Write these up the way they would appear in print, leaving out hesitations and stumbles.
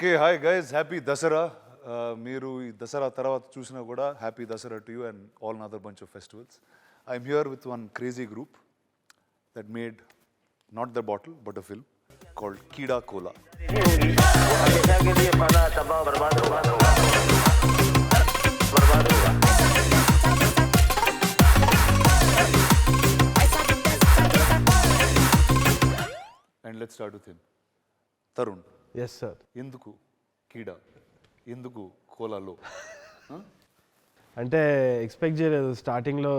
Okay hi guys, happy Dasara. మీరు ఈ దసరా తర్వాత చూసినా కూడా happy Dasara to you and all another bunch of festivals. I'm here with one crazy group that made not the bottle but a film called Keeda Cola. And let's start with him. Tarun. Yes sir. Enduku Keeda, enduku Cola lo? అంటే expect చేయలేదు. స్టార్టింగ్లో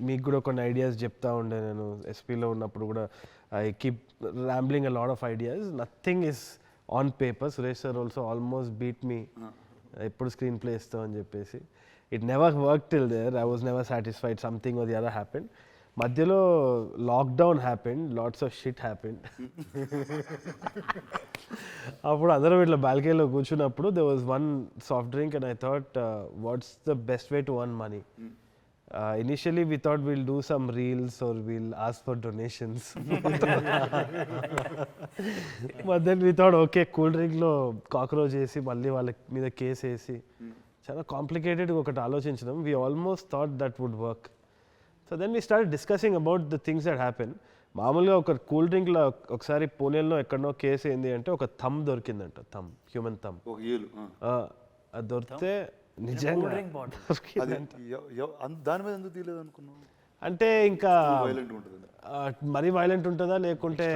మీకు కూడా కొన్ని ideas చెప్తా ఉండే. నేను ఎస్పీలో ఉన్నప్పుడు కూడా I keep rambling a lot of ideas. Nothing is on paper. Suresh sir also almost beat me, ఎప్పుడు స్క్రీన్ ప్లే ఇస్తాం అని చెప్పేసి. It never work till there. I was never satisfied. Something or the other happened. మధ్యలో lockdown happened, lots of shit happened. అప్పుడు అందరం ఇట్లా బాల్కనీలో కూర్చున్నప్పుడు they was one soft drink and I thought what's the best way to earn money. Initially we thought will do some reels or will ask for donations. But then we thought okay, cool డ్రింక్లో cockroach వేసి మళ్ళీ వాళ్ళ మీద case వేసి చాలా కాంప్లికేటెడ్గా ఒకటి ఆలోచించడం. We almost thought that would work. So then we start discussing about the things that happen. మామూలుగా ఒక కూల్ డ్రింక్లో ఒకసారి పూణేలో ఎక్కడనో కేసు ఏంది అంటే ఒక థమ్ దొరికిందంట. Thumb, human thumb. అది దొరికితే నిజంగా దాని మీద ఎందుకు తీయలేదు అనుకున్నావు? అంటే ఇంకా మరీ వైలెంట్ ఉంటుందా లేకుంటే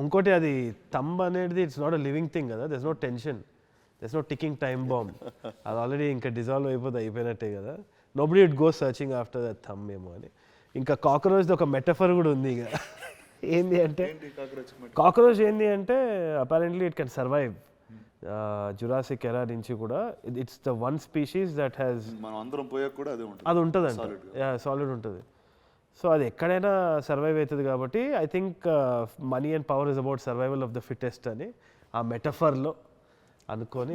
ఇంకోటి అది థమ్ అనేది it's not a living thing కదా. There's no tension, there's no ticking time bomb. అది ఆల్రెడీ ఇంకా డిజాల్వ్ అయిపోయినట్టే కదా. Nobody it go searching after that thumb ఏమో అని. ఇంకా కాక్రోచ్ది ఒక మెటఫర్ కూడా ఉంది. ఇక ఏంది అంటే కాక్రోచ్ ఏంది అంటే apparently it can survive Jurassic ఎరా నుంచి కూడా. It's the one species that has అది ఉంటుందంట. సాలిడ్ ఉంటుంది. సో అది ఎక్కడైనా సర్వైవ్ అవుతుంది కాబట్టి I think money and power is about survival of the fittest అని ఆ మెటఫర్లో అనుకొని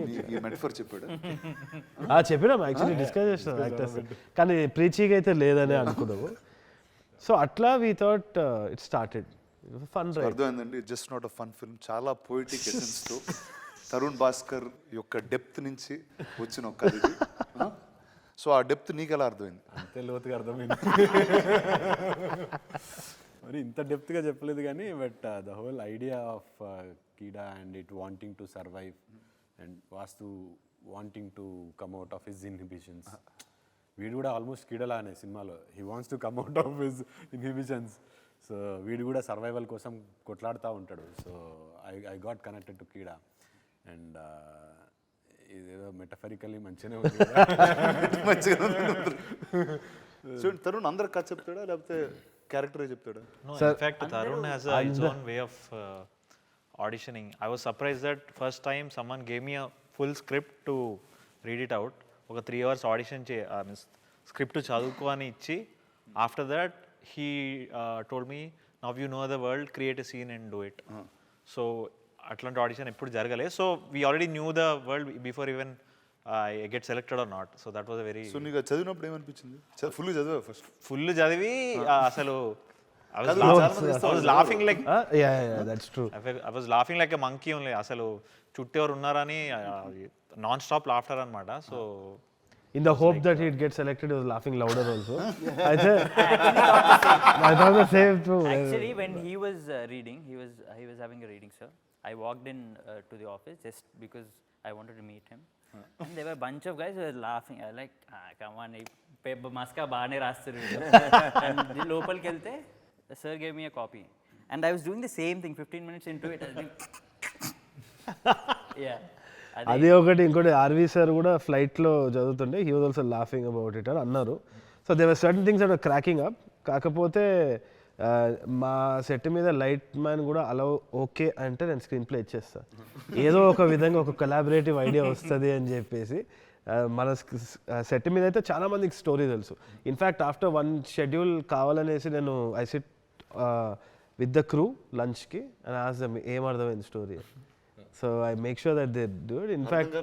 చెప్పినాం. యాక్చువల్లీ డిస్కస్ చేసినాం యాక్టర్స్, కానీ ప్రీచీగా అయితే లేదని అనుకున్నాము. సో అట్లా we thought it started fun. అర్థమైందండి, just not a fun film. చాలా పోయిటిక్ ఎసెన్స్ తో తరుణ్ భాస్కర్ యొక్క డెప్త్ నుంచి వచ్చిన ఒక కథ. సో ఆ డెప్త్ నీకు ఎలా అర్థమైంది? అంతే లోతుగా అర్థమైంది. మరి ఇంత డెప్త్గా చెప్పలేదు కానీ, but the whole idea of Keeda and it wanting to survive and Vastu wanting to come out of his inhibitions. వీడు కూడా ఆల్మోస్ట్ కీడలా అనే సినిమాలో he wants to come out of his inhibitions. So వీడు కూడా సర్వైవల్ కోసం కొట్లాడుతూ ఉంటాడు. So I got connected to Keeda. And ఇదేదో మెటఫరికల్లీ మంచిగానే ఉంది. చూడండి, తరుణ్ అందరికి కథ చెప్తాడా లేకపోతే క్యారెక్టరే చెప్తాడా? In fact, Tarun has his own way of auditioning. I was surprised that first time someone gave me a full script to read it out. ఒక 3 hours audition స్క్రిప్ట్ చదువుకో అని ఇచ్చి, after that he told me, now you know the world, create a scene and do it. So అట్లాంటి audition ఎప్పుడు జరగలేదు. So we already knew the world before even I get selected or not. So that was a very. So నీకు చదివినప్పుడు ఏమనిపించింది? Full చదివా? First full చదివి అసలు I was laughing like that's true. I was laughing like a monkey only. అసలు చుట్టూ ఎవరు ఉన్నారని నాన్ స్టాప్ లాఫ్టర్ అన్నమాట. So in the hope that he'd get selected, he was laughing louder also. I thought the same too. Actually, when he was reading, he was having a reading, sir. I walked in to the office just because I wanted to meet him. And there were a bunch of guys who were laughing. I was like, come on, paper maska baane rastaru. And the local kelte, the sir gave me a copy. And I was doing the same thing 15 minutes into it. I was like, yeah. అది ఒకటి. ఇంకోటి RV sir కూడా ఫ్లైట్లో చదువుతుండే, he was also laughing about it అని అన్నారు. So they were certain things that were cracking up. కాకపోతే మా సెట్ మీద లైట్ మ్యాన్ కూడా అలా ఓకే అంటే నేను స్క్రీన్ ప్లే ఇచ్చేస్తాను. ఏదో ఒక విధంగా ఒక కొలాబరేటివ్ ఐడియా వస్తుంది అని చెప్పేసి. మన సెట్ మీద అయితే చాలా మందికి స్టోరీ తెలుసు. ఇన్ఫ్యాక్ట్ ఆఫ్టర్ 1 షెడ్యూల్ కావాలనేసి నేను I SIT with the crew లంచ్కి అండ్ ఆస్క్ దెమ్ ఏం అర్థమైంది story. So I make sure that they do it. In fact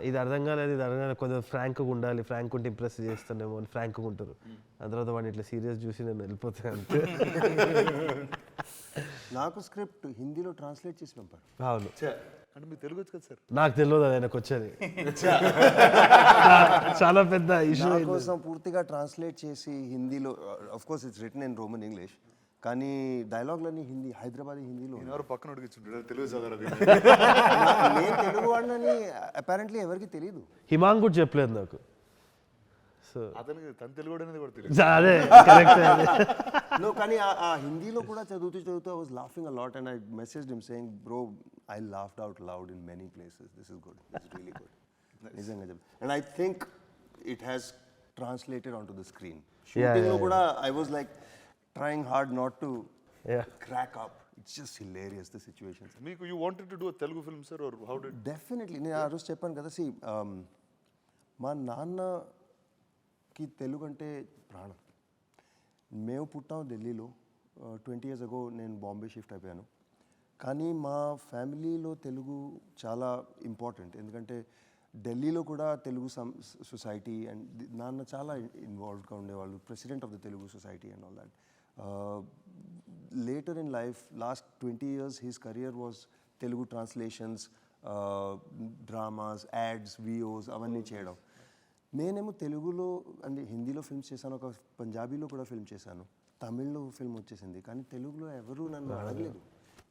ఇది అర్థం కాలేదు, ఇది అర్థం కాలేదు, కొంచెం ఫ్రాంక్గా ఉండాలి, ఫ్రాంక్ ఉంటే ఇంప్రెస్ చేస్తానేమో అని ఫ్రాంక్గా ఉంటారు. ఆ తర్వాత వాడిని ఇట్లా సీరియస్ చూసి నేను వెళ్ళిపోతాను అంతే. నాకు స్క్రిప్ట్ హిందీలో ట్రాన్స్లేట్ చేసి పంపారు. అవును, అంటే మీకు తెలుగు వచ్చు కదా సార్? నాకు తెలియదు అది ఆయనకు వచ్చేది. చాలా పెద్ద ఇష్యూ. నా కోసం పూర్తిగా ట్రాన్స్లేట్ చేసి హిందీలో, of course it's return in Roman English, కానీ డైలాగ్లన్నీ హిందీ, హైదరాబాదీ హిందీలో. ఎవరు పక్కన అడిగించుంటారు తెలుగు చదవరా? నేను తెలుగు వాడినని అపారెంట్లీ ఎవరికి తెలియదు. హిమాంగ్ కూడా చెప్పలేదు నాకు. సో అతనికి తన తెలుగు అనేది కూడా తెలియదు. అదే కరెక్ట్. No, కానీ ఆ హిందీలో కూడా చదువుతూ I was laughing a lot and I messaged him saying, bro, I laughed out loud in many places. This is good. This is really good. నిజంగా చెప్పు. And I think it has translated onto the screen. Shooting లో కూడా I was like trying hard not to crack up. It's just hilarious, the situations. మీకు you wanted to do a Telugu film, sir, or how did? Definitely. నేను ఆ రోజు చెప్పాను కదా, see, మా నాన్నకి తెలుగు అంటే ప్రాణం. మేము పుట్టాం ఢిల్లీలో, 20 years ago నేను బాంబే షిఫ్ట్ అయిపోయాను. కానీ మా ఫ్యామిలీలో తెలుగు చాలా ఇంపార్టెంట్, ఎందుకంటే ఢిల్లీలో కూడా తెలుగు సొసైటీ అండ్ నాన్న చాలా ఇన్వాల్వ్డ్గా ఉండేవాళ్ళు, president of the Telugu society and all that. Later in life, last 20 years his career was Telugu translations, dramas, ads, VOs అవన్నీ చేయడం. నేనేమో తెలుగులో అంటే హిందీలో ఫిల్మ్స్ చేశాను, ఒక పంజాబీలో కూడా ఫిల్మ్ చేశాను, తమిళ్లో ఫిల్మ్ వచ్చేసింది, కానీ తెలుగులో ఎవరు నన్ను అడగలేదు.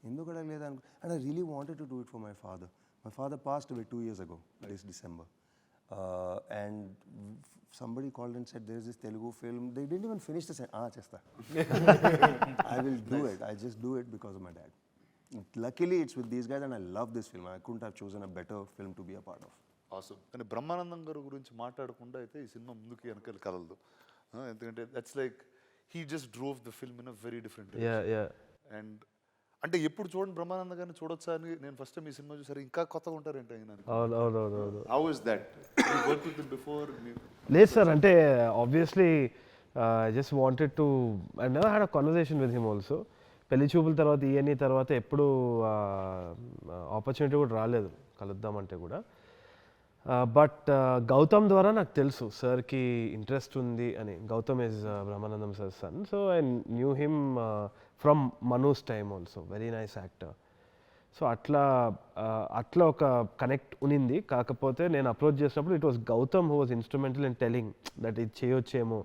ఎందుకు అడగలేదు అనుకో. And I really wanted to do it for my father. My father passed away 2 years ago, this December. And somebody called and said, there is this Telugu film. They didn't even finish the sentence. Chesta. I will do it. I just do it because of my dad. Luckily, it's with these guys and I love this film. I couldn't have chosen a better film to be a part of. Awesome. కానీ బ్రహ్మానందం గారి గురించి మాట్లాడకుండా అయితే ఈ cinema ముందుకు వెనకాల కదలదు. ఎందుకంటే that's like he just drove the film in a very different. And అంటే ఎప్పుడు చూడండి బ్రహ్మానందం గారిని చూడొచ్చా అని నేను ఫస్ట్ టైం ఈ సినిమా చూసారు, ఇంకా కొత్తగా ఉంటారేంటి ఆయన. How is that? You work with him before? లేదు సార్, అంటే obviously I just wanted to, I never had a conversation with him also. పెళ్లి చూపుల తర్వాత ఈఎన్ఈ తర్వాత ఎప్పుడు ఆపర్చునిటీ కూడా రాలేదు కలుద్దామంటే కూడా. బట్ గౌతమ్ ద్వారా నాకు తెలుసు సార్కి ఇంట్రెస్ట్ ఉంది అని. Gautham is Brahmanandam sir son, so I knew him from Manu's time also, very nice actor. So అట్లా ఒక కనెక్ట్ ఉనింది. కాకపోతే నేను అప్రోచ్ చేసినప్పుడు it was Gautham who was instrumental in telling that ఇది చేయొచ్చేమో,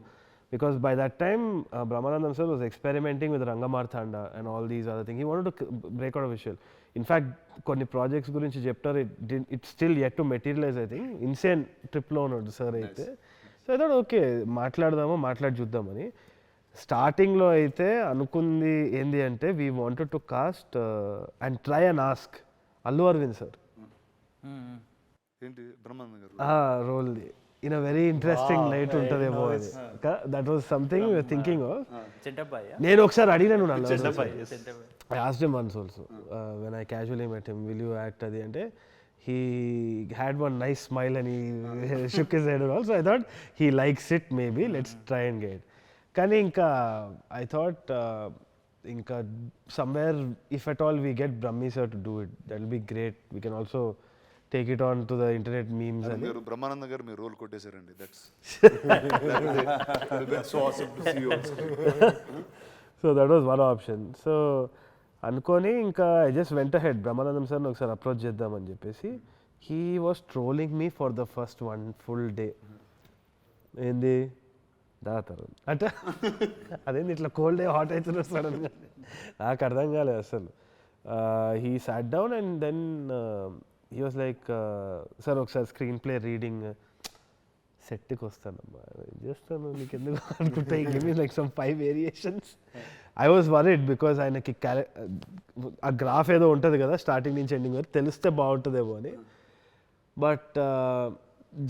because by that time Brahmanandam sir was experimenting with Rangamarthanda and all these other things. He wanted to break out of visual. In fact, కొన్ని projects గురించి చెప్తారు, it still yet to materialize. I think insane ట్రిప్లో ఉన్నాడు sir అయితే. So I thought okay మాట్లాడి చూద్దామని. స్టార్టింగ్లో అయితే అనుకుంది ఏంది అంటే we wanted to cast and try and ask Allu Aravind sir ఏంటి బ్రహ్మానందం గారు రోల్ది in a very interesting light ఉంటదేమో అది. That was something we were thinking of. నేను ఒకసారి అడిగాను I asked him once also, when I casually met him, will you act adi ante he had one nice smile and he shook his head and all. So I thought he likes it, maybe let's try and get. Kani inka I thought inka somewhere if at all we get Brahmi sir to do it, that will be great. We can also take it on to the internet memes. And Brahmananda garu me role kottesarandi. That's so awesome to see you on screen. So that was one option. So అనుకొని ఇంకా I just వెంట head Brahmanandam సార్ని ఒకసారి approach చేద్దామని చెప్పేసి. He was trolling me for the first 1 full day. ఏంది దాతారు అంటే అదేంది ఇట్లా కోల్డ్ డే హాట్ అవుతున్నారు సడన్గా, నాకు అర్థం కాలేదు అసలు. He sat down and then he was like sir ఒకసారి స్క్రీన్ ప్లే రీడింగ్ సెట్కి వస్తానమ్మా చేస్తాను నీకు ఎందుకు అనుకుంటా, give me like some 5 variations. I was worried because ఆయనకి ఆ గ్రాఫ్ ఏదో ఉంటుంది కదా స్టార్టింగ్ నుంచి ఎండింగ్ వరకు, తెలిస్తే బాగుంటుందేమో అని. But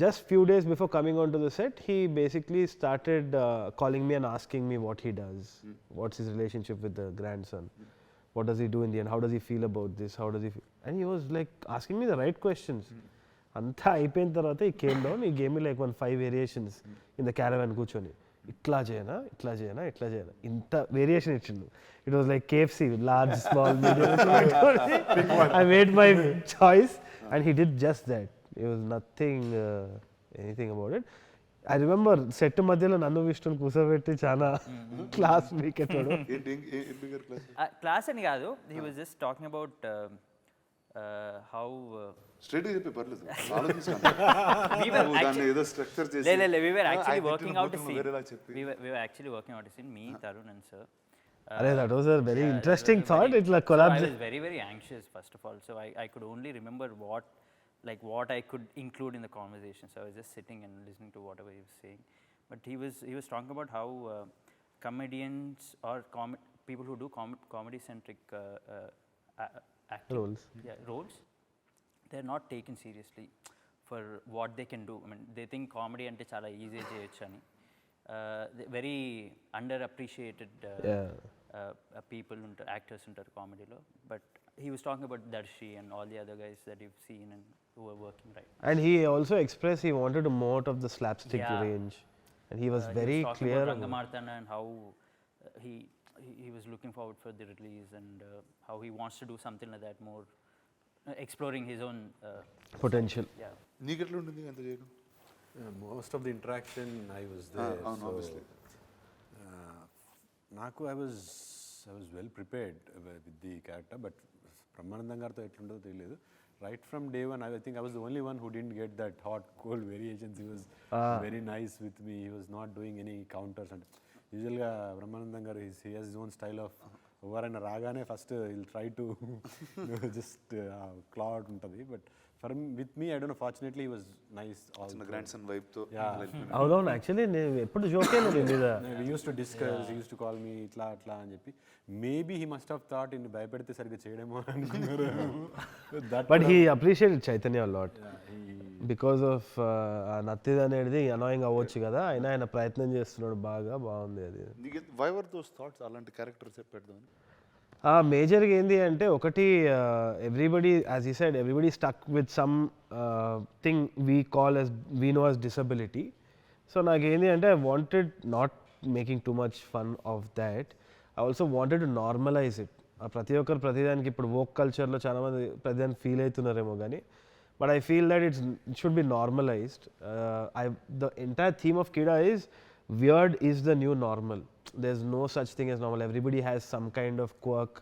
just few days before coming onto the set, he basically started calling me and asking me what he does, what's his relationship with the grandson, what does he do in the end, how does he feel about this, how does he feel, and he was like asking me the right questions. అంతా అయిపోయిన తర్వాత ఈ came down, ఈ game like 5 variations in the caravan కూర్చొని ఇట్లా చేయనా ఇట్లా చేయనా ఇట్లా చేయనా ఇంత వేరియేషన్ ఇచ్చిండు. It was like KFC, large small medium. I made my choice and he did just that. It was nothing, anything about it. I remember set మధ్యలో నన్ను విష్ణుని కూర్చోబెట్టి చాలా క్లాస్ వీకెట్టాడు. క్లాస్ అని కాదు, he was just talking about how స్ట్రైట్గా చెప్పి పర్లేదు we were actually working out a scene. We were actually working out a scene, me, Tarun and sir. అరే that was a very interesting thought. ఇట్లా collab. I was very anxious first of all, so I could only remember what I could include in the conversation. So I was just sitting and listening to whatever he was saying. But he was talking about how comedians or people who do comedy centric acting, Roles. roles, they're not taken seriously for what they can do. I mean, they think comedy ante chala easy cheyochu ani. Very underappreciated people actors untaru comedy lo. But he was talking about Darshi and all the other guys that you've seen and who are working right. And he also expressed he wanted to more out of the slapstick Yeah. range, and he was very he was talking clear about about Rangamarthana and how he was looking forward for the release and how he wants to do something like that more, exploring his own potential. yeah. నీకెట్లా ఉంటుంది అంత చేయడం? Most of the interaction I was there. అవును, obviously. నాకు I was well prepared with the character, but Brahmanandam గారితో ఎట్లుంటుందో తెలియదు. Right from day one, I think I was the only one who didn't get that hot cold variations. He was very nice with me. He was not doing any counters. And యూజువల్గా బ్రహ్మానందం గారు he has his own style of ఎవరైనా రాగానే first will try to just clot ఉంటుంది. But for with me I don't know, fortunately he was nice. Grandson vibe తో. అవునవును, actually నేను ఎప్పుడు joke అయినా నీ మీద. We used to discuss, he used to call me ఇట్లా అట్లా అని చెప్పి. Maybe he must have thought ఇన్ని భయపెడితే సరిగ్గా చేయడేమో అనుకున్నారు. But he appreciated Chaitanya lot because of నత్తిది అనేది అనాయింగ్ అవ్వచ్చు కదా, అయినా ఆయన ప్రయత్నం చేస్తున్నాడు బాగా, బాగుంది అది. వై వర్ దోస్ థాట్స్ అలాంటి క్యారెక్టర్స్ పెట్టదామని? మేజర్గా ఏంటి అంటే ఒకటి, ఎవ్రీబడి యాజ్ ఈ side everybody stuck with some thing we know as disability. So నాకేంటి అంటే I wanted not making too much fun of that, I also wanted to normalise it. ప్రతి ఒక్కరు ప్రతిదానికి ఇప్పుడు వోక్ కల్చర్లో చాలామంది ప్రతిదానికి ఫీల్ అవుతున్నారేమో కానీ, but I feel that it should be normalised. The entire theme of Keeda is weird is the new normal. There's no such thing as normal. Everybody has some kind of quirk,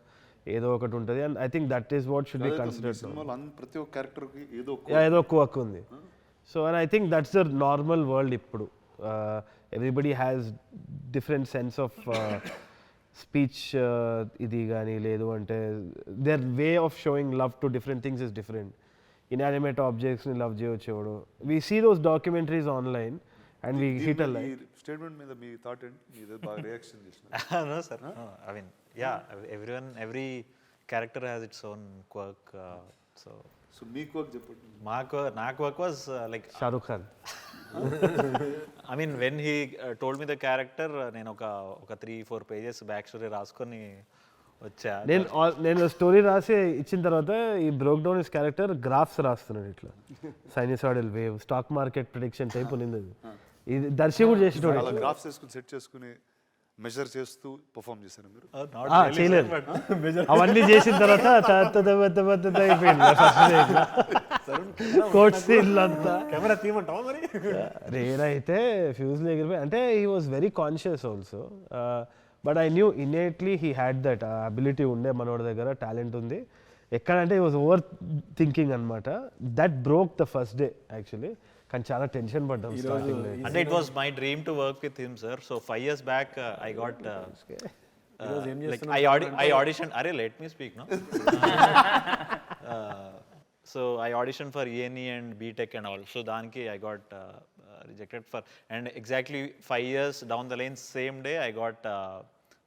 ఏదో ఒకటి ఉంటుంది, and I think that is what should be considered. సినిమాలో ప్రతి ఒక్క character కి ఏదో quirk ఉంది. So and I think that's the normal world ఇప్పుడు. Everybody has different sense of speech, ఇది కానీ లేదు అంటే their way of showing love to different things is different. Inanimate objects ని love చేయొచ్చు. We see those documentaries online and we hit a line. Statement మీద మీ thought ఏంటి? మీరు బాగా రియాక్షన్ చేస్తున్నారు. No sir, no, I mean yeah, every character has its own quirk, so me quirk చెప్పండి. నా quirk was like Shah Rukh Khan. I mean when he told me the character, నేను ఒక 3-4 pages back story రాసుకొని వచ్చా. నేను story రాసి ఇచ్చిన తర్వాత ఈ broke down is character graphs రాస్తున్నాడు, ఇట్లా sinusoidal wave, stock market prediction type ఉన్నది. ఇది దర్శి కూడా చేసేటోడు. అలా గ్రాఫ్స్ వేసుకుని సెట్ చేసుకుని మెజర్ చేస్తూ పర్ఫామ్ చేశారు మీరు? చేయలేదు. అవన్నీ చేసిన తర్వాత అయిపోయింది కోట్ సీన్లు అంతా. కెమెరా తీయమంటావా మరి? రేనైతే ఫ్యూజ్లో ఎగిరిపోయి, అంటే he was very conscious also. But I knew innately he had that ability ఉండే, మనోడి దగ్గర టాలెంట్ ఉంది. ఎక్కడంటే హీ వాజ్ ఓవర్ థింకింగ్ అనమాట. That broke the first day actually. కానీ చాలా టెన్షన్ పడ్డాం స్టార్టింగ్ లో. అంటే it was my dream to work with him sir. So 5 years back I got like I auditioned. Arey, let me speak, no? So I auditioned for ENE and BTech and all. So daniki I got rejected for, and exactly 5 years down the lane, same day I got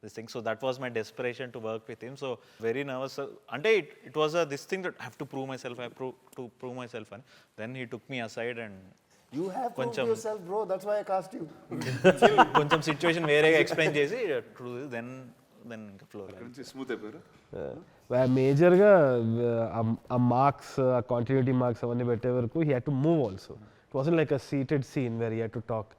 this thing. So that was my desperation to work with him. So very nervous. Ante it was this thing that I have to prove myself. I have to prove myself. And then he took me aside and You have proved yourself, bro. That's why I cast you. కొంచెం situation వేరేగా explain చేసి then ఇంకా flow smooth అయిపోయారు. మేజర్గా ఆ marks, ఆ continuity marks అవన్నీ పెట్టే వరకు he had to move also. It wasn't like a seated scene where he had to talk.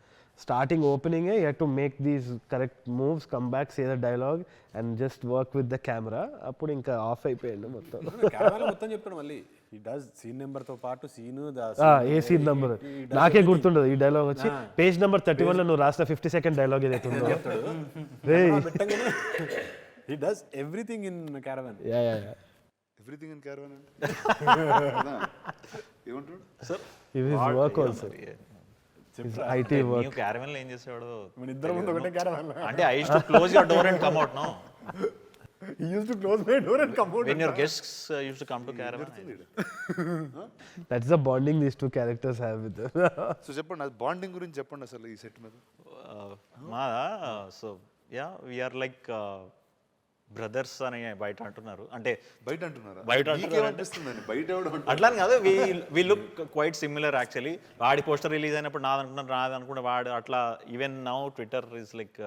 starting opening he had to make these correct moves, come back, say the dialogue and just work with the camera. అప్పుడు ఇంకా of అయిపోయింది మొత్తం. Caravan మొత్తం చెప్తాడు మళ్ళీ. He does scene number తో పాటు seen a scene number నాకే గుర్తుండదు. ఈ డైలాగ్ వచ్చి పేజ్ నెంబర్ 31 లో నువ్వు రాసిన 50-second డైలాగ్ ఏదైతే ఉందో he does everything in caravan. Everything in caravan అంటే ఏమంటాడు sir? It is work also. It work. New caravan లో ఏం చేసేవాడు? మన ఇద్దరం ముందు ఒకటే క్యారవాన్. అంటే I used to close your door and come out. No, he used to close my door and come out when your guests used to come to caravan. That's the bonding these two characters have with them. So చెప్పండి, అది bonding గురించి చెప్పండి అసలు ఈ set మీద. మా so yeah we're like brothers అని బయట అంటున్నారు. అంటే బయట అంటున్నారా? బయట అనిపిస్తుందండి బయట అట్లా కాదు. We look quite similar actually. వాడి పోస్టర్ రిలీజ్ అయినప్పుడు నాది అనుకుంటే వాడు అట్లా. Even now Twitter is like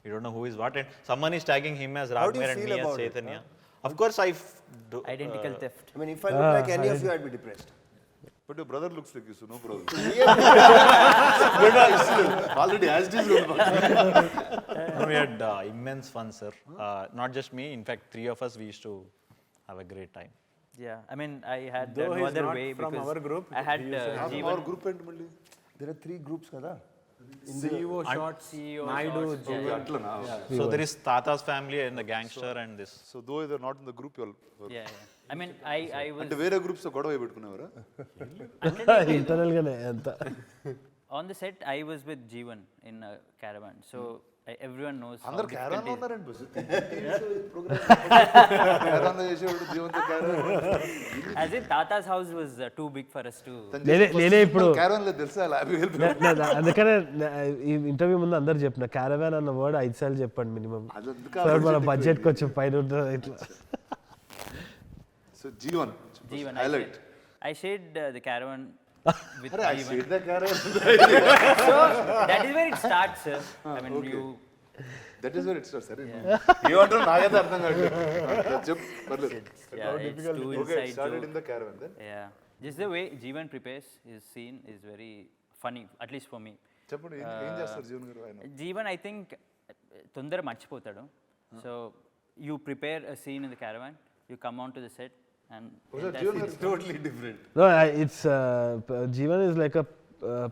you don't know who is what, and someone is tagging him as Raghuver and me as Chaitanya. Of course I identical theft. I mean, if I look like any of you, I'd be depressed. But your brother looks like you, so no problem. Already as this role. We had immense fun, sir. Not just me, in fact 3 of us, we used to have a great time. Yeah, I mean I had Though no he's other not way from because our group, I had Our group and మళ్ళీ There are 3 groups kada. CEO shots, CEO Naidu, అట్లనా? So there is Tata's family and the gangster and this. So though they're not in the group, you're yeah. I mean I was అంటే వేరే groups తో గొడవ పెట్టుకునేవారా? Internal గానే అంత. on the set. I was with Jeevan in a caravan, so everyone knows how అందరూ difficult caravan it is. ఉన్నారండి bus. Caravan చేసేవాడు జీవంతో caravan. As in Tata's house was too big for us to. నేనే ఇప్పుడు caravan లో తెలుసా happy help. అందుకనే ఈ interview ముందు అందరు చెప్పిన క్యారవాన్ అన్న వర్డ్ 5 సార్లు చెప్పండి మినిమం. సార్ మన బడ్జెట్ కొంచెం పైన ఉంటుంది ఇట్లా. So Jeevan highlight. I shared the caravan with I Jeevan. said the caravan. So that is where it starts, sir. I mean you. That is where it starts, సరే. ఏమంటారు నాకైతే అర్థం కాదు. చెప్పు పర్లేదు. Yeah, it's too Okay, inside started joke. in the caravan then. Yeah, just the way Jeevan prepares his scene is very funny, at least for me. చెప్పండి ఏం చేస్తారు జీవన్ గారు ఆయన? Jeevan, I think తొందర మర్చిపోతాడు. So you prepare a scene in the caravan, you come on to the set and Jeevan గారు totally different. No, it's Jeevan is like a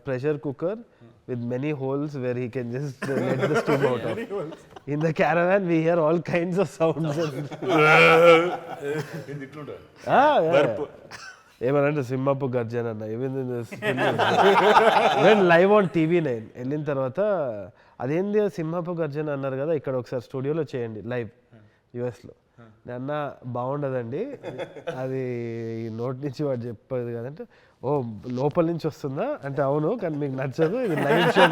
pressure cooker with many holes where he can just let the steam out of. In the caravan we hear all kinds of sounds. ఇది ఇట్లుంటా. ఏమనంటే సింహపు గర్జన అన్న even live on TV9 వెళ్ళిన తర్వాత అదేంది సింహపు గర్జన అన్నారు కదా, ఇక్కడ ఒకసారి స్టూడియోలో చేయండి లైవ్ యుఎస్లో. అన్న బాగుండదండి అది నోటి నుంచి వాడు చెప్పేది కదంటే, ఓ లోపల నుంచి వస్తుందా అంటే అవును కానీ మీకు నచ్చదు ఇది లైవ్ షో.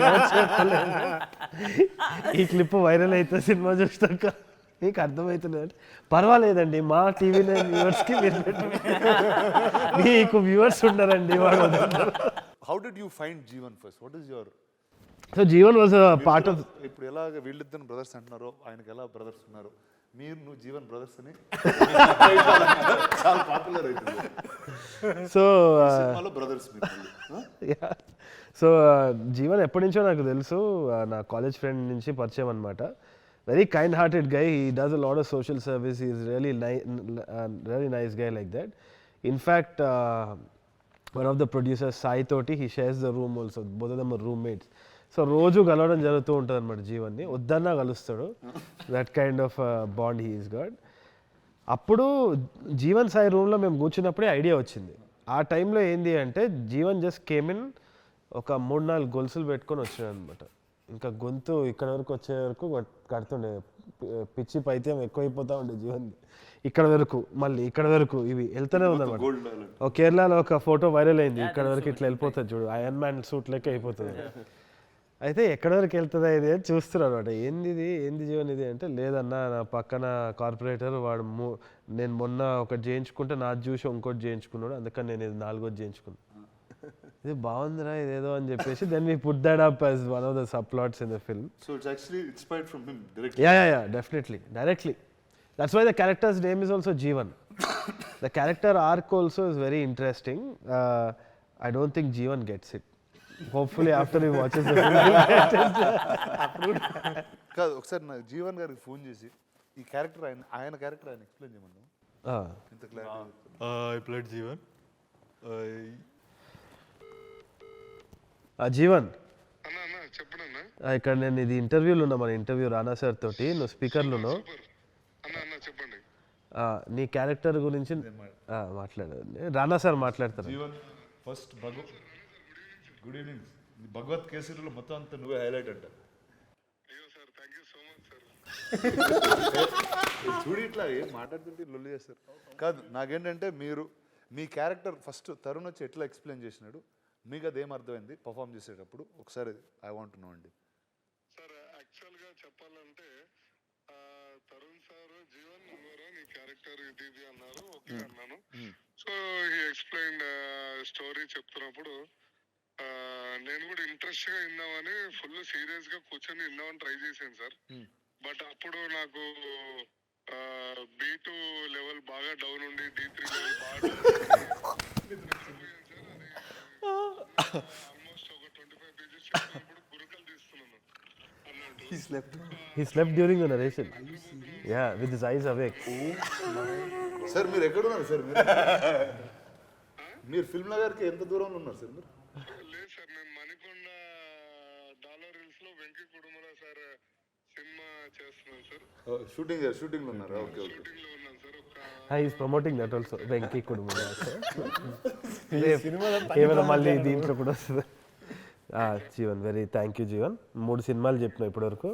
ఈ క్లిప్ వైరల్ అయితే సినిమా చూస్తాక మీకు అర్థమవుతుంది అంటే పర్వాలేదండి మా TV9 వ్యూవర్స్కి మీరు మీకు వ్యూవర్స్ ఉండరండి వాడు. How did you find Jeevan first? What is your? So Jeevan was part of. ఇప్పుడు ఎలా వీళ్ళిద్దరు బ్రదర్స్ అంటున్నారో ఆయనకి ఎలా బ్రదర్స్ ఉన్నారు, మీరు నువ్వు జీవన్ బ్రదర్స్ అని చాలా పాపులర్ అవుతుంది. సో సినిమాలో బ్రదర్స్ మీరు. సో జీవన్ ఎప్పటి నుంచో నాకు తెలుసు, నా కాలేజ్ ఫ్రెండ్ నుంచి పరిచయం అనమాట. Very kind hearted guy, he does a lot of social service, he is really nice guy like that. In fact one of the producers Sai తోటి he shares the room also, both of them are roommates. So రోజు కలవడం జరుగుతూ ఉంటుంది అనమాట జీవన్ని, వద్దన్నా కలుస్తాడు. That kind of bond he is god. అప్పుడు జీవన్ సాయి రూమ్లో మేము కూర్చున్నప్పుడే ఐడియా వచ్చింది. ఆ టైంలో ఏంది అంటే జీవన్ జస్ట్ కేమ్ ఇన్, ఒక 3-4 గొలుసులు పెట్టుకొని వచ్చినాడు అనమాట. ఇంకా గొంతు ఇక్కడ వరకు వచ్చే వరకు కడుతుండే, పిచ్చి పైత్యం ఎక్కువైపోతూ ఉండే జీవన్. ఇక్కడ వరకు మళ్ళీ ఇక్కడ వరకు ఇవి వెళ్తూనే ఉందన్నమాట. కేరళలో ఒక ఫోటో వైరల్ అయింది, ఇక్కడ వరకు ఇట్లా వెళ్ళిపోతుంది చూడు, ఐరన్ మ్యాన్ సూట్ లెక్క అయిపోతుంది. అయితే ఎక్కడి వరకు వెళ్తుందా ఇది అని చూస్తున్నారు అనమాట. ఏంది జీవన్ ఇది అంటే, లేదన్నా నా పక్కన కార్పొరేటర్ వాడు నేను మొన్న ఒకటి చేయించుకుంటే నాది చూసి ఇంకోటి చేయించుకున్నాడు, అందుకని నేను ఇది 4వ చేయించుకున్నాను. ఇది బాగుందిరా ఇదేదో అని చెప్పేసి then we put that up as one of the subplots in the film. So it's actually inspired from him directly. Yeah, definitely, directly. That's why the character's name is also Jeevan. The character arc also is very interesting. I don't think Jeevan gets it. Hopefully after you watches కాదు ఒకసారి నాకు జీవన్ గారికి phone చేసి ఈ character ఆయన character ఆయన explain చేయమన్నాం ఇంత clarity. I played Jeevan. Jeevan అన్నా అన్నా చెప్పడన్నా ఇక్కడ నేను ఇది ఇంటర్వ్యూలో ఉన్నా, మన ఇంటర్వ్యూ రానా సార్ తోటి, నువ్వు స్పీకర్లో ఉన్నావు. అన్నా అన్నా చెప్పండి. నీ క్యారెక్టర్ గురించి మాట్లాడండి, రానా సార్ మాట్లాడతారు. Jeevan first good evening. Bhagavanth కేసరిలో మొత్తం అంతా నువ్వే హైలైట్ అంట. అయ్యో sir thank you so much sir. చూడు ఇట్లా ఏం మాట్లాడుతుంటే లొల్లి చేస్తారు. కాదు నాకేంటంటే మీరు మీ క్యారెక్టర్ ఫస్ట్ తరుణ్ వచ్చి ఎట్లా ఎక్స్ప్లెయిన్ చేసినాడు, మీకు అదేం అర్థమైంది పర్ఫామ్ చేసేటప్పుడు ఒకసారి ఐ వాంట్ టు నో అండి. సార్ యాక్చువల్గా చెప్పాలంటే తరుణ్ సార్ జీవన్ నువ్వరా నీ క్యారెక్టర్ ఇది అన్నారు. ఓకే అన్నాను. సో హీ ఎక్స్ప్లెయిన్ స్టోరీ చెప్తున్నప్పుడు నేను కూడా ఇంట్రెస్ట్ గా విందామని ఫుల్ సీరియస్ గా కూర్చొని విందామని ట్రై చేశాను సార్. బట్ అప్పుడు నాకు B2 లెవెల్ బాగా డౌన్ ఉండి D3 లెవెల్ బాగా ఆల్మోస్ట్ ఒక 25 pages చెప్పినప్పుడు గురుకలు తీస్తున్నాను అన్నట్టు. He slept during the narration. Yeah, with his eyes awake. Sir మీరు ఎక్కడున్నారు సార్? మీరు ఫిల్మ్ నగర్కి ఎంత దూరంలో ఉన్నారు సార్? మీరు లేదు సార్, నేను మణికొండ డాలర్ హిల్స్ లో వెంకీ కుటుంబరావు సార్ సినిమా చేస్తున్నాను సార్. షూటింగ్లో ఉన్నారు. Okay okay. షూటింగ్ లో ఉన్నాను sir. He is promoting that also. Venky కుటుంబం ఏమైనా మళ్ళీ దీంట్లో కూడా వస్తుంది. Jeevan very thank you Jeevan. 3 సినిమాలు చెప్పినా ఇప్పటివరకు.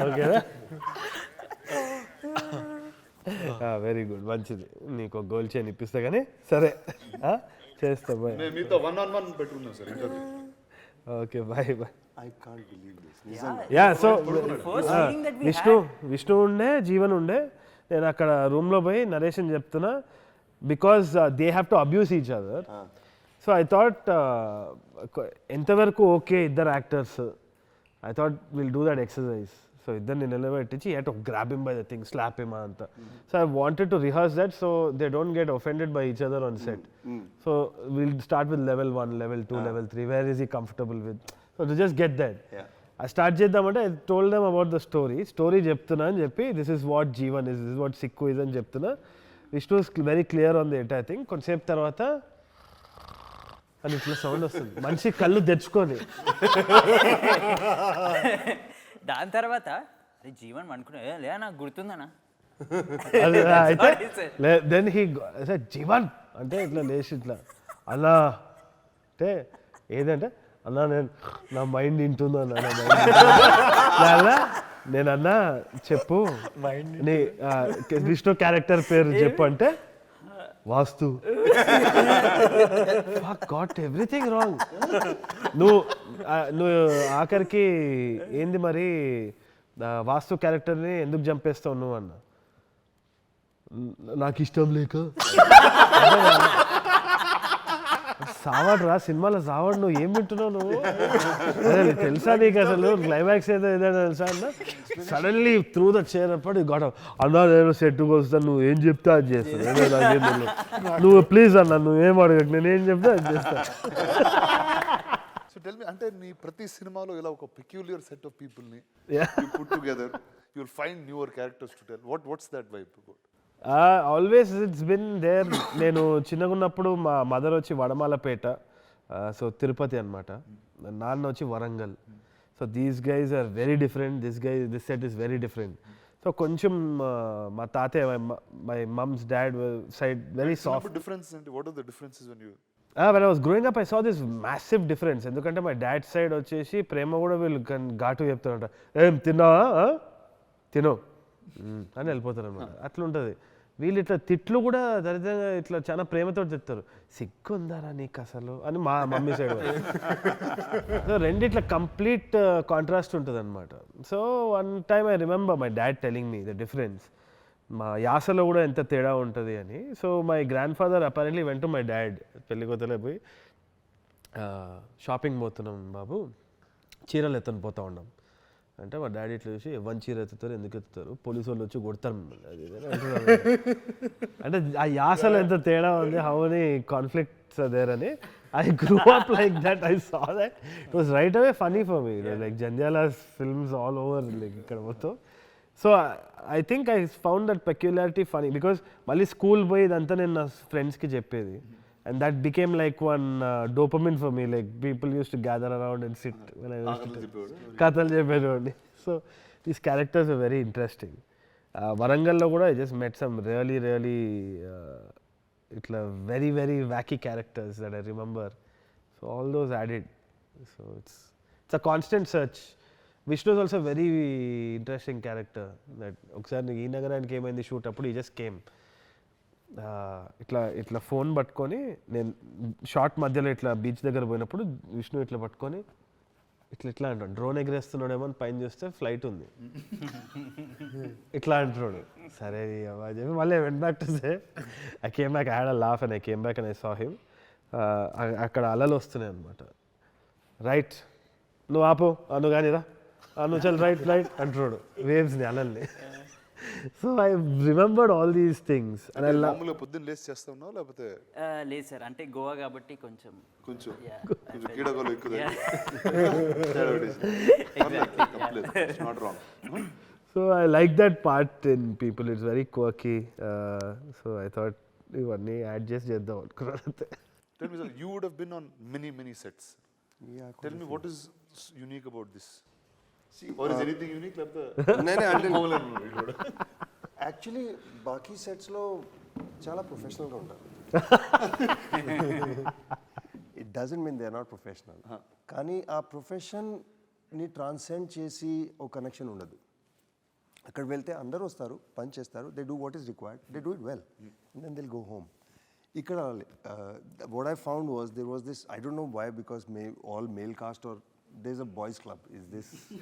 ఓకేనా? వెరీ గుడ్, మంచిది. నీకు ఒక గోల్ చైన్ ఇప్పిస్తా కానీ సరే చేస్తా. బాయ్. నేను మీతో 1-on-1 పెట్టుకున్నాను sir interview. Okay bye bye. I can't believe this. Yeah so First meeting that we Vishnu ఉండే, జీవన్ ఉండే. నేను అక్కడ రూమ్లో పోయి నరేషన్ చెప్తున్నా because they have to abuse each other. So I thought ఎంతవరకు ఓకే ఇద్దరు actors, I thought will do that exercise. So ఇద్దరిని నిలబెట్టించి you have to grab him by the thing, slap him అంతా. So I wanted to rehearse that so they don't get offended by each other on set. So will start with level 1, level 2, level 3. Where is he comfortable with? So to just get that. I start చేద్దామంటే I told them about the story చెప్తున్నా అని చెప్పి this is what Jeevan is, this is what Sikku is అని చెప్తున్నా. Vishnu is very clear on the entire thing. కొంతసేపు తర్వాత అని ఇట్లా సౌండ్ వస్తుంది, మనిషి కళ్ళు తెచ్చుకొని. దాని తర్వాత జీవన్ అనుకున్నా లే నాకు గుర్తుందనా. అయితే దెన్ హీ జీవన్ అంటే ఇట్లా లేచి ఇట్లా అలా అంటే ఏదంటే అన్నా నేను నా మైండ్ వింటుందా అన్నా, నేను అన్నా చెప్పు నీ విష్ణు క్యారెక్టర్ పేరు చెప్పు అంటే వాస్తు. Got everything wrong. నువ్వు ఆఖరికి ఏంది మరి వాస్తు క్యారెక్టర్ని ఎందుకు చంపేస్తావు నువ్వు అన్న. నాకు ఇష్టం లేక. సావాడు రా సినిమాలో సావాడు, నువ్వు ఏం వింటున్నావు నువ్వు? అదే తెలుసా నీకు అసలు క్లైమాక్స్ ఏదో ఏదైనా తెలుసా అన్న? సడన్లీ త్రూ ద చైర్ అప్పుడు గొడవ అన్నా నేను సెట్కి వస్తాను, నువ్వు ఏం చెప్తే అది చేస్తాను. నువ్వు ప్లీజ్ అన్నా నువ్వేం అడగకు, నేను ఏం చెప్తే అది చేస్తాను. సో టెల్ మీ, అంటే నీ ప్రతి సినిమాలో ఇలా ఒక పెక్యులియర్ సెట్ ఆఫ్ పీపుల్ని put together, you will find newer characters to tell. What's that vibe about? Always it's been there. నేను చిన్నగా ఉన్నప్పుడు మా మదర్ వచ్చి వడమాలపేట, సో తిరుపతి అనమాట, నాన్న వచ్చి Warangal. So these guys are very different, this set is very different. So కొంచెం మా తాతయ్య, my mom's dad side very soft. Difference అంటే what are the differences when you when I was growing up I saw this massive difference. ఎందుకంటే మా dad side వచ్చేసి ప్రేమ కూడా వీళ్ళు ఘాటు చెప్తారంట, ఏం తిన్నావా తినో అని వెళ్ళిపోతారు అనమాట. అట్లా ఉంటుంది. వీళ్ళు ఇట్లా తిట్లు కూడా దరిద్రంగా ఇట్లా చాలా ప్రేమతో చెప్తారు, సిగ్గుందారా నీకు అసలు అని మా మమ్మీ సైడ్. సో రెండిట్లా కంప్లీట్ కాంట్రాస్ట్ ఉంటుంది అనమాట. So one time I remember my dad telling me the difference, మా యాసలో కూడా ఎంత తేడా ఉంటుంది అని. So my grandfather apparently వెంట మై డాడ్ పెళ్ళికొత్తలే పోయి షాపింగ్ పోతున్నాం బాబు, చీరలు ఎత్తని పోతా ఉన్నాం అంటే మా డాడీ ఇట్లా చూసి ఎవరి చీర ఎత్తుతారు, ఎందుకు ఎత్తుతారు, పోలీసు వాళ్ళు వచ్చి కొడతారు అది అంటే ఆ యాసలో ఎంత తేడా ఉంది, హౌ మెనీ కాన్ఫ్లిక్ట్స్ దేర్ అని. I grew up like that. I saw that. It was right away funny for me. Like Jandiala's films all over. Like ikkada mottham. So I think I found that peculiarity funny because mali school boy idantha nenu na friends ki cheppedi, and that became like one dopamine for me. Like people used to gather around and sit when I was kathalu cheppedodi. So these characters were very interesting. Warangal lo kuda I just met some really itla very wacky characters that I remember. So all those added. So it's a constant search. Vishnu is also a very interesting character. That ఒకసారి ఈ నగరానికి ఏమైంది shoot అప్పుడు he just came. ఇట్లా phone పట్టుకొని నేను short మధ్యలో ఇట్లా బీచ్ దగ్గర పోయినప్పుడు విష్ణు ఇట్లా పట్టుకొని ఇట్లా అంటాడు, డ్రోన్ ఎగరేస్తున్నాడేమో అని పైన చూస్తే ఫ్లైట్ ఉంది, ఇట్లా అంటున్నాడు. సరే చెప్పి మళ్ళీ went back to say I came back, I had a laugh and I came back and I saw him. అక్కడ అలలు వస్తున్నాయి అనమాట. రైట్ నువ్వు ఆపు, నువ్వు కానీరా, నువ్వు చల్ రైట్ అంటున్నాడు వేవ్స్ని, అలల్ని. So I remembered all these things. మామూలుగా పొద్దున్న లేచి చేస్తా ఉన్నావు లేకపోతే? లేదు సార్, అంటే గోవా కాబట్టి కొంచెం కీడగోలు ఎక్కువ. So I like that part in people. It's very quirky. So I thought ఇవన్నీ యాడ్ చేసి చేద్దాం అనుకున్నాను. Tell me, sir, you would have been on many sets. Yeah. Tell me what is unique about this? Or is anything unique? Actually బాకీ సెట్స్లో చాలా ప్రొఫెషనల్గా ఉంటారు. It doesn't mean they are not professional, కానీ ఆ ప్రొఫెషన్ని ట్రాన్సెండ్ చేసి ఒక connection ఉండదు. అక్కడ వెళ్తే అందరూ వస్తారు, పని చేస్తారు, they do what is required, they do it well, and then they'll go home. ఇక్కడ what I found was there was this, I don't know why, because all male cast are there's a boys club, is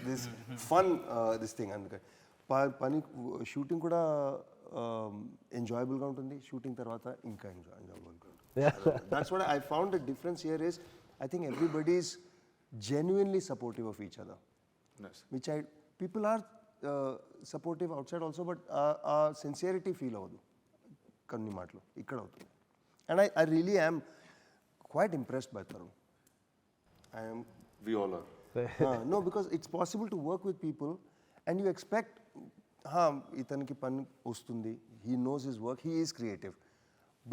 this fun this thing. అందుకే పని shooting కూడా ఎంజాయబుల్గా ఉంటుంది, shooting తర్వాత ఇంకా ఎంజాయబుల్గా ఉంటుంది. That's what I found the difference here is, I think everybody is genuinely supportive of each other. Nice. Which people are supportive outside also, but sincerity feel అవ్వదు కొన్ని మాటలు, ఇక్కడ అవుతుంది. And I really am quite impressed by Tarun. I am. We all are. No, because it's possible to work with people and you expect, itaniki pani ostundi, he knows his work, he is creative.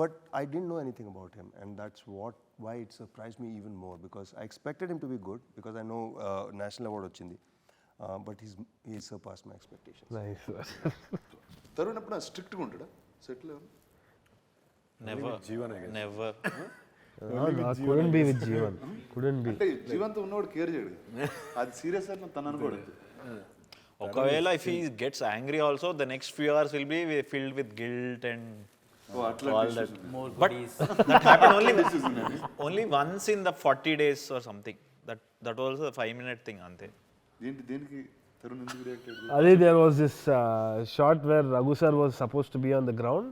But I didn't know anything about him, and that's why it surprised me even more, because I expected him to be good, because I know national award ochindi, but he surpassed my expectations. Nice. Tarun apna strict ga untada set lo? Never. couldn't be with Jeevan. Couldn't be. అంటే జీవంతో ఉన్నవాడు care చేయడు, అది serious అని తను అనుకోడు. ఒకవేళ if he gets angry also, the next few hours will be filled with guilt and all that. more But goodies. that happened only once in the 40 days or something. That was a 5-minute thing ante. దేనికి తరుణ్ ఎందుకు react అయ్యాడు? Adi, there was this shot where Raghu sir was supposed to be on the ground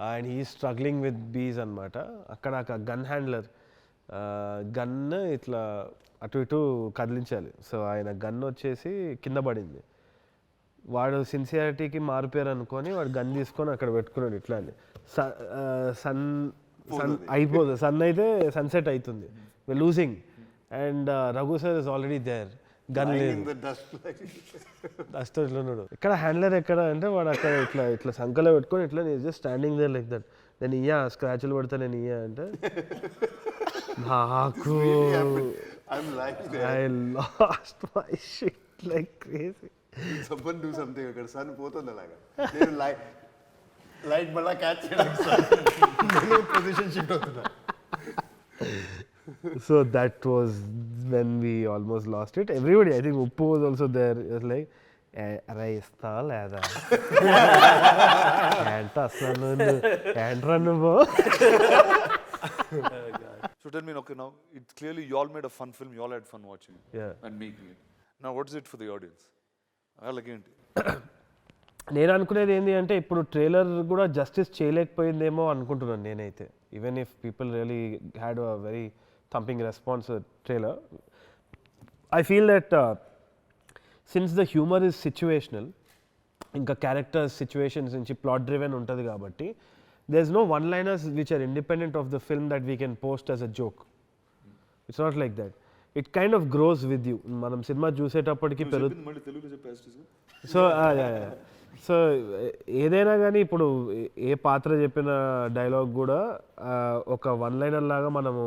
and he is struggling with bees అనమాట. అక్కడ ఒక gun handler gun ఇట్లా అటు ఇటు కదిలించాలి. So ఆయన గన్ వచ్చేసి కింద పడింది. వాడు సిన్సియారిటీకి మారిపోయారు అనుకొని వాడు గన్ తీసుకొని అక్కడ పెట్టుకున్నాడు. ఇట్లా అని సన్ అయిపోతుంది, సన్ అయితే సన్సెట్ అవుతుంది, losing, and Raghu sir is already there, gun లేదు, డస్ట్ ఇట్లా ఉన్నాడు. ఇక్కడ హ్యాండ్లర్ ఎక్కడ అంటే వాడు అక్కడ ఇట్లా సంకలో పెట్టుకొని ఇట్లా just standing there like that. నేను ఇయ్యా స్క్రాచ్లు పడతా, నేను ఇయ్యా అంటే నాకు I lost my shit like crazy. Someone do something అక్కడ సన్ పోతుంది అలాగా, నేను లైట్ మళ్ళా క్యాచ్ చేయడం పొజిషన్ షిఫ్ట్ అవుతున్నా. So that was when we almost lost it. Everybody, I think Uppu was also there. It was like, అరే ఇస్తా లేదా ఏంట అసలు ఏంట్రా నువ్వు. So tell me, okay, now it's clearly you all made a fun film, you all had fun watching it and making it. Now what is it for the audience? అలాగేంటి? నేను అనుకునేది ఏంటి అంటే ఇప్పుడు ట్రైలర్ కూడా జస్టిస్ చేయలేకపోయిందేమో అనుకుంటున్నాను నేనైతే. Even if people really had a very thumping response trailer, I feel that since the humour is situational, ఇంకా characters situations నుంచి ప్లాట్ డ్రివెన్ ఉంటుంది కాబట్టి there is no one liners which are independent of the film that we can post as a joke. It's not like that. It kind of gross with you. మనం cinema చూసేటప్పటికి మళ్ళీ తెలుగులో చెప్పేసి so ఏదైనా కానీ ఇప్పుడు ఏ పాత్ర చెప్పిన డైలాగ్ కూడా ఒక వన్ లైనర్ లాగా మనము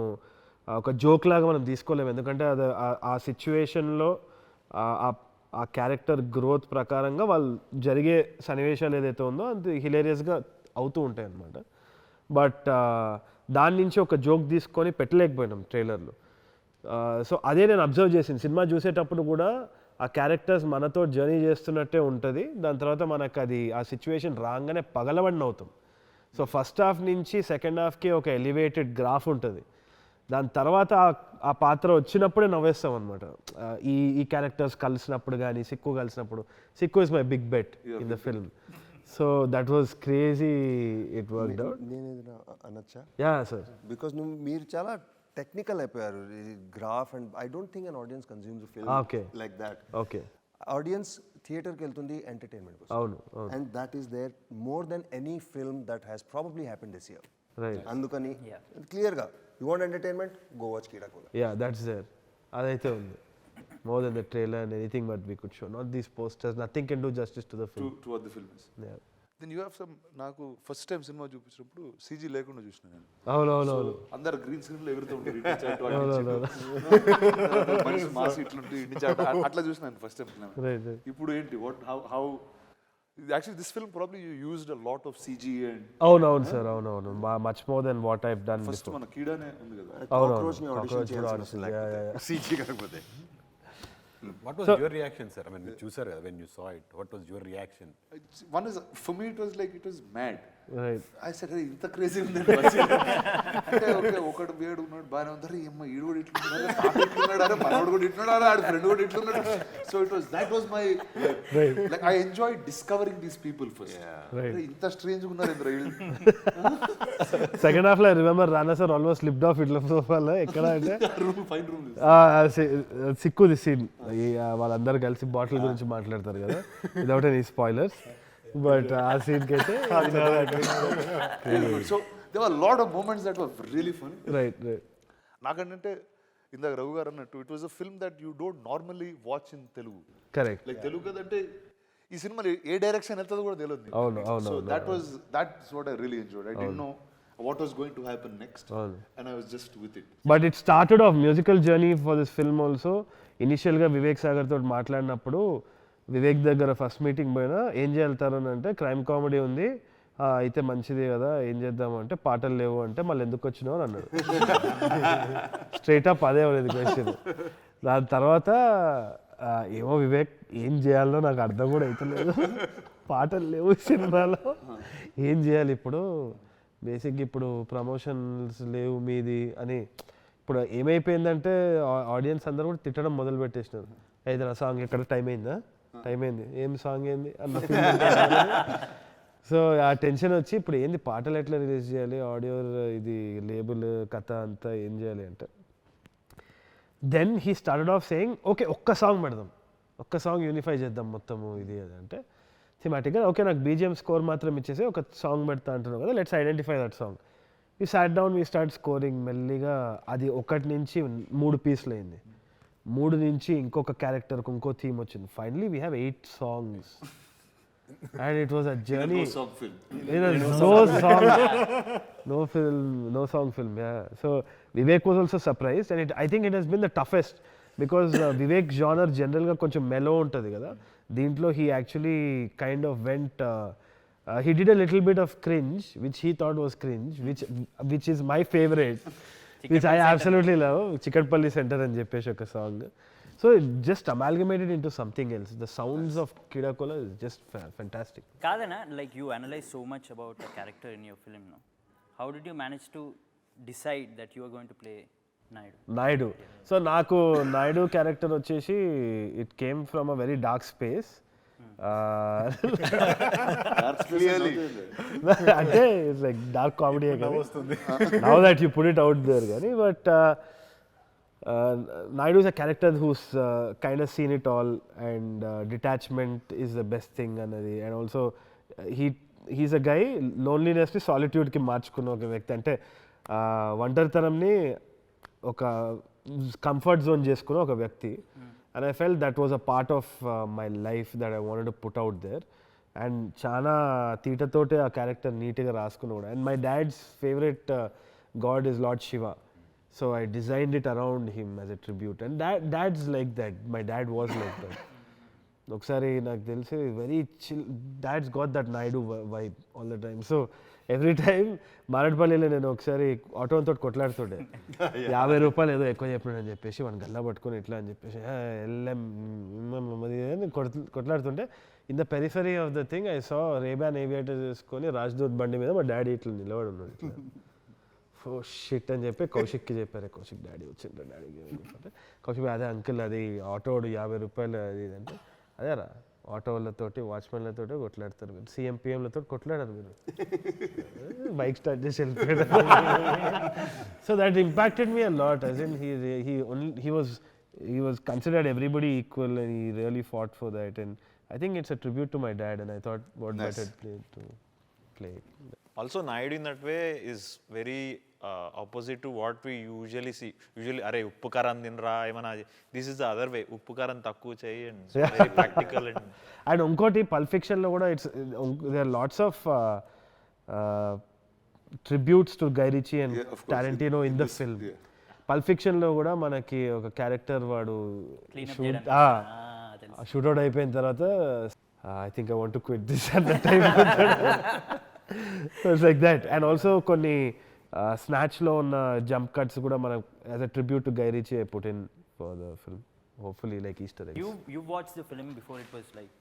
ఒక జోక్ లాగా మనం తీసుకోలేము. ఎందుకంటే అది ఆ సిచ్యువేషన్లో ఆ క్యారెక్టర్ గ్రోత్ ప్రకారంగా వాళ్ళు జరిగే సన్నివేశాలు ఏదైతే ఉందో అది హిలేరియస్గా అవుతూ ఉంటాయి అన్నమాట. బట్ దాని నుంచి ఒక జోక్ తీసుకొని పెట్టలేకపోయినాం ట్రైలర్లో. సో అదే నేను అబ్జర్వ్ చేసింది. సినిమా చూసేటప్పుడు కూడా ఆ క్యారెక్టర్స్ మనతో జర్నీ చేస్తున్నట్టే ఉంటుంది. దాని తర్వాత మనకు అది ఆ సిచ్యువేషన్ రాగానే పగలబడిన అవుతాం. సో ఫస్ట్ హాఫ్ నుంచి సెకండ్ హాఫ్కి ఒక ఎలివేటెడ్ గ్రాఫ్ ఉంటుంది. దాని తర్వాత ఆ పాత్ర వచ్చినప్పుడే నవ్వేస్తాం అనమాట. ఈ క్యారెక్టర్స్ కలిసినప్పుడు కానీ సిక్కు కలిసినప్పుడు. Sikku is my big bet in the film. So that was crazy. It worked out. నేను ఏదైనా అనొచ్చా? Yeah sir. బికాస్ మీరు చాలా టెక్నికల్ అయిపోయారు. Graph and I don't think an audience consumes film like that. Okay. Audience థియేటర్కి వెళ్తుంది entertainment కోసం. అవును. And that is there more than any film that has probably happen this year. Right. అందుకని క్లియర్గా you want entertainment, go watch Keeda Kola. Yeah that's there. అదైతే ఉంది. More than the trailer and anything but we could show. Not these posters. Nothing can do justice to the film. To what the film is. Yeah. Then you have some. నాకు first time cinema చూపించినప్పుడు CG లేకుండా చూసిన నేను. అవును. అందరు green screen లో ఎగురుతూ ఉంటారు. మనిషి మాసి ఇట్లుంటే అట్లా చూసినాను ఫస్ట్ టైం. ఇప్పుడు ఏంటి how actually this film probably you used a lot of CG and అవును సార్. అవును. Much more than what I done before. First మన కీడానే ఉంది కదా. అవును. సీజీ కాకపోతే. What was your reaction, sir? I mean, చూసారు కదా, when you saw it, what was your reaction? One is, for me, it was mad. Right. I said, hey, ఇంత crazy ఉంది అంటే ఓకే ఒకడు వేడు ఉన్నాడు బాగానే ఉంది. అమ్మ ఈడు కూడా ఇట్లున్నాడు, అరే మనోడు కూడా ఇట్లున్నాడు, ఆడ ఫ్రెండ్ కూడా ఇట్లున్నాడు. So that was my like I enjoyed discovering these people first. ఇంత స్ట్రేంజ్ ఉన్నారు ఇంద్ర. సెకండ్ హాఫ్ లో I remember Rana sir almost slipped of ఇట్లా సోఫాలో. ఎక్కడ అంటే ఫైన్ రూమ్ సిక్కుది సీన్. వాళ్ళందరూ కలిసి బాటిల్ గురించి మాట్లాడతారు కదా, వితౌట్ ఎనీ స్పాయిలర్స్. బట్ ఆ సీన్కి అయితే so there were a lot of moments that were really funny. Right. నాకంటే ఇందాక రఘు గారు అన్నట్టు it was a film that you don't normally watch in Telugu. Correct. Like Telugu కదంటే ఈ సినిమా ఏ డైరెక్షన్ వెళ్తుందో కూడా తెలియదు. అవును. So that's what I really enjoyed. I didn't know what was going to happen next and I was just with it. But it started off musical journey for this film also. ఇనిషియల్గా వివేక్ సాగర్ తోటి మాట్లాడినప్పుడు వివేక్ దగ్గర first meeting పోయినా ఏం చేయాలి అంటే crime comedy ఉంది అయితే మంచిది కదా, ఏం చేద్దామంటే పాటలు లేవు అంటే మళ్ళీ ఎందుకు వచ్చినావు అని అన్నాడు. స్ట్రైట్ అప్ అదే అనేది క్వశ్చన్. దాని తర్వాత ఏమో వివేక్ ఏం చేయాలో నాకు అర్థం కూడా అవుతలేదు, పాటలు లేవు సినిమాలో, ఏం చేయాలి ఇప్పుడు, బేసిక్గా ఇప్పుడు ప్రమోషన్స్ లేవు మీది అని. ఇప్పుడు ఏమైపోయిందంటే ఆడియన్స్ అందరూ కూడా తిట్టడం మొదలు పెట్టేసినారు. ఏదైనా సాంగ్ ఎక్కడ టైం అయింది ఏం సాంగ్ ఏంది అన్న. సో ఆ టెన్షన్ వచ్చి ఇప్పుడు ఏంది పాటలు ఎట్లా రిలీజ్ చేయాలి, ఆడియో ఇది లేబుల్ కథ అంతా ఏం చేయాలి అంటే then he started off saying okay ఒక్క సాంగ్ పెడదాం, ఒక్క సాంగ్ యూనిఫై చేద్దాం మొత్తము ఇది అది అంటే థిమాటిక్గా ఓకే నాకు బీజిఎం స్కోర్ మాత్రం ఇచ్చేసి ఒక సాంగ్ పెడతా అంటున్నావు కదా, let's identify that song. We sat down, we start scoring. మెల్లిగా అది 1 నుంచి 3 పీస్లు అయింది, 3 నుంచి ఇంకొక క్యారెక్టర్కి ఇంకో థీమ్ వచ్చింది. Finally we have 8 songs. And it was a journey. No song film. No song film. Yeah. So Vivek was also surprised, and I think it has been the toughest because Vivek genre general ga koncham mellow untadi kada. Deentlo he actually kind of went. He did a little bit of cringe, which he thought was cringe, which is my favorite, which I absolutely love. Chikatpalli Center and Jeppesh oka song. So it just amalgamated into something else. The sounds of Keeda Kola is just fantastic. Kadana, like you analyze so much about a character in your film now. How did you manage to decide that you are going to play Naidu? So naku Naidu character vachesi it came from a very dark space. Clearly. Ante it's like dark comedy now that you put it out there gani, but Naidu is a character who's kind of seen it all, and detachment is the best thing anadi, and also he's a guy loneliness ni solitude ki మార్చుకున్న ఒక వ్యక్తి. అంటే ఒంటరితనంని ఒక comfort zone చేసుకున్న ఒక వ్యక్తి. And I felt that was a part of my life that I wanted to put out there. And చాలా తీటతోటే ఆ క్యారెక్టర్ నీట్గా రాసుకున్నా కూడా. And my dad's favourite god is lord Shiva. So I designed it around him as a tribute. And dad's like that. My dad was like that. ఒకసారి నాకు తెలిసి very chill, dad's got that Naidu vibe all the time. So every time మారేడుపల్లిలో నేను ఒకసారి ఆటోతో కొట్లాడుతుండే, 50 రూపాయలు ఏదో ఎక్కువ చెప్పినాడని చెప్పేసి వాడిని గల్లా పట్టుకొని ఇట్లా అని చెప్పేసి వెళ్ళాం కొట్లాడుతుంటే, in the periphery of the thing I saw Ray Ban aviator చేసుకొని రాజ్దూత్ బండి మీద మా డాడీ ఇట్లా నిలబడి ఉన్నాడు ఇట్లా. ఓ షిట్ అని చెప్పి కౌశిక్కి చెప్పారు. కౌశిక్ డాడీ వచ్చిండ్రు, డాడీకి చెప్పంటే కౌశిక్ అదే అంకుల్ అది ఆటోడు 50 రూపాయలు అది అంటే, అదేరా ఆటోలతోటి వాచ్మెన్లతోటి కొట్లాడతారు మీరు, CM-PM-లతో కొట్లాడారు మీరు, బైక్ స్టార్ట్ చేసి వెళ్ళిపోయాడు. So that impacted me a lot. As in he was considered everybody equal and he really fought for that, and I think it's a tribute to my dad, and I thought what better play to play. Also, Naidu in that way is very opposite to what we usually see. Usually, అరే ఉప్పు కారం తినరా ఏమన్నా, this is the other way, ఉప్పు కారం తక్కువ చేయి and very practical. And ఇంకోటి పల్ప్ ఫిక్షన్లో కూడా it's there are lots of tributes to Guy Ritchie and Tarantino in the film. Pulp ఫిక్షన్లో కూడా మనకి ఒక క్యారెక్టర్ వాడు షూట్అవుట్ అయిపోయిన తర్వాత I think I want to quit this at the time. It's like that. And also కొన్ని స్నాచ్లో ఉన్న జంప్ కట్స్ కూడా మనం as a tribute to Guy Richie I put in for the film. Hopefully like Easter eggs. You watched the film before it was like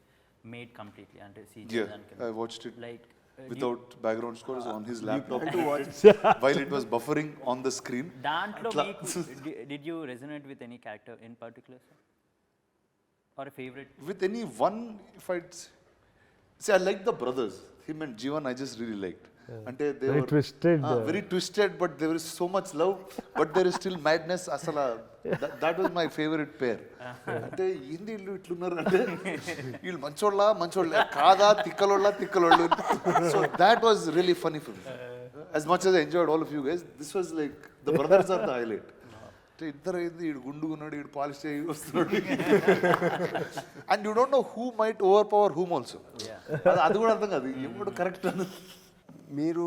made completely and CG. Yeah, I watched it like without background scores on his laptop while it was buffering on the screen. Dantlo did you resonate with any character in particular, sir? Or a favorite? With any one, if I'd say I like the brothers, him and Jeevan, I just really liked. Ante they very were twisted. Very twisted, but there is so much love, but there is still madness. Asala, that was my favorite pair. Ante indi illu itlunnaru ante illu mancholla kaada tikkalollu. So that was really funny for me. As much as I enjoyed all of you guys, this was like the brothers are the highlight. ఇద్దరు అయింది, ఈడు గుండుగున్నాడు, ఈడు polish చేయి వస్తున్నాడు, and you don't know who might over power whom also. అది కూడా అర్థం కాదు, ఎప్పుడు కరెక్ట్ అన్నది. మీరు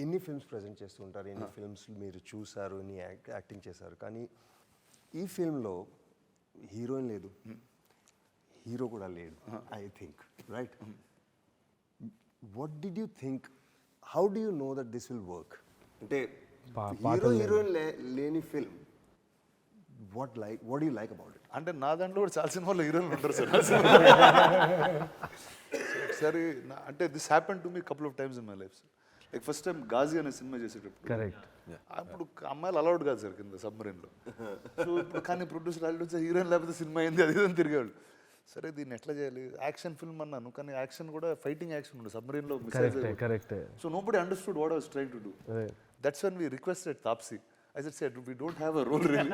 ఎన్ని ఫిల్మ్స్ ప్రజెంట్ చేస్తూ ఉంటారు, ఎన్ని ఫిల్మ్స్ మీరు చూసారు, ఎన్ని యాక్టింగ్ చేశారు, కానీ ఈ ఫిల్మ్లో హీరోయిన్ లేదు, హీరో కూడా లేడు, I think right. What did you think, how do you know that this will work? అంటే హీరోయిన్ లేని film, what do you like about it? అంటే నా దాంట్లో కూడా చాలా సినిమాలో హీరోయిన్లు ఉంటారు సార్. ఒకసారి అంటే this happen to me couple of times in my life sir. Like first time Ghazi అనే సినిమా చేసేటప్పుడు, కరెక్ట్, అప్పుడు అమ్మాయిలు అలౌడ్ కాదు సార్ కింద సబ్మరీన్లో. సో ఇప్పుడు కానీ ప్రొడ్యూసర్ వాళ్ళు వచ్చి హీరోయిన్ లేకపోతే సినిమా అయింది అది అని తిరిగేవాళ్ళు. సరే దీన్ని ఎట్లా చేయాలి, యాక్షన్ ఫిల్మ్ అన్నాను, కానీ యాక్షన్ కూడా ఫైటింగ్ యాక్షన్ ఉండదు సబ్మరీన్లో. So nobody understood what I was trying to do. That's when we requested Taapsee. I said, we don't have a role really,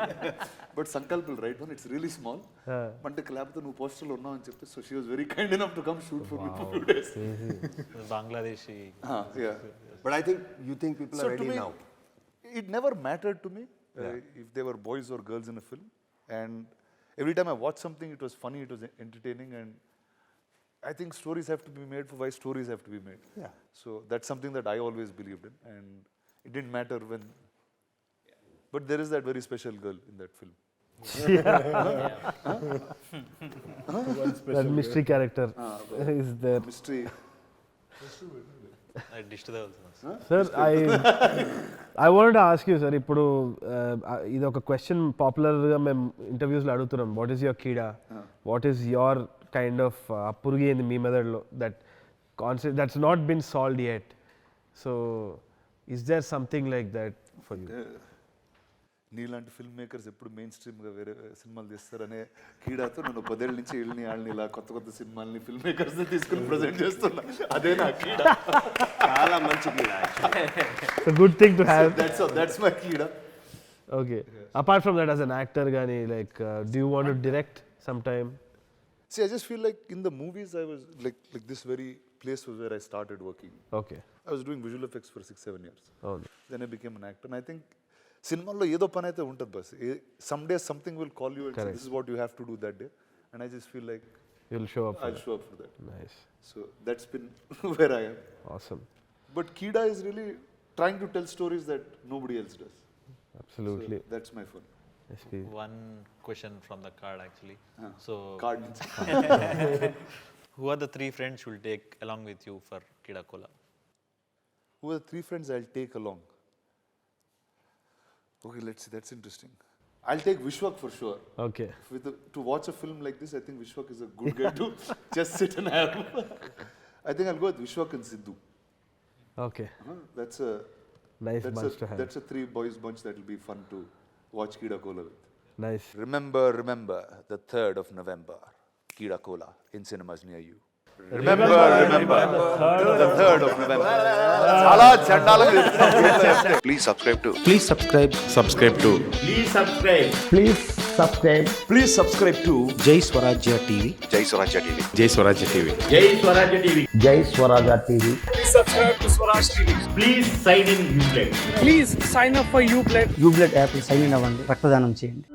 but Sankalp will write one. It's really small. Mante kalaptho nu poster lo unnavu ani cheppi, so she was very kind enough to come shoot for me for a few days. Bangladeshi. Yeah. But I think you think people are ready now. It never mattered to me if they were boys or girls in a film, and every time I watched something, it was funny, it was entertaining, and I think stories have to be made for why stories have to be made. Yeah. So that's something that I always believed in, and it didn't matter when. But there is that very special girl in that film. That mystery character is there. Mystery. Sir, I wanted to ask you, sir, ఇప్పుడు ఇది ఒక question పాపులర్గా మేము ఇంటర్వ్యూస్లో అడుగుతున్నాం. What is your Keeda, what is your kind of అప్పురుగి ఏంది మీ మెథడ్లో that concept that's not been solved yet. So is there something like that for you? నీలాంటి ఫిల్మ్ మేకర్స్ ఎప్పుడు మెయిన్ స్ట్రీమ్గా వేరే సినిమాలు తీస్తారనే కీడాతో నేను 10 ఏళ్ళ నుంచి వాళ్ళని ఇలా కొత్త సినిమాలని ఫిల్మ్ మేకర్స్ తీసుకుని ప్రజెంట్ చేస్తున్నా. అదే నా కీడా. చాలా మంచి Keeda. Good thing to have. That's my Keeda. Okay. Apart from that, as an actor, Gani, like, do you want to direct sometime? See, I just feel like in the movies, I was like this very place was where I started working. Okay. I was doing visual effects for 6-7 years. Oh. Then I became an actor, and I think సినిమాల్లో ఏదో పని అయితే ఉంటుంది bus. Some day something will call you and this is what you have to do that day and I just feel like You'll show up. I'll show up for that. Nice. So that's been where I am. Awesome. But Keeda is really trying to tell stories that nobody else does. Absolutely. So that's my fun. SP. One question from the card actually. So, Card. who are the 3 friends you will take along with you for Keeda Kola? Who are the 3 friends I'll take along? Okay, let's see. That's interesting. I'll take Vishwak for sure. Okay. To watch a film like this, I think Vishwak is a good guy to just sit and have. I think I'll go with Vishwak and Sidhu. Okay. That's a Nice bunch to have. That's a 3 boys bunch that will be fun to watch Keeda Kola with. Nice. Remember, the 3rd of November, Keeda Kola in cinemas near you. Remember, the 3rd of November. Chala chandalanga cheptunna. Please subscribe to. Please subscribe to Jai Swaraajya TV. JAISwaraajya TV. JAISwaraajya TV. Jai Swaraajya TV. Please sign up for Ublade. Ublade app sign in అవ్వండి, రక్తదానం చేయండి.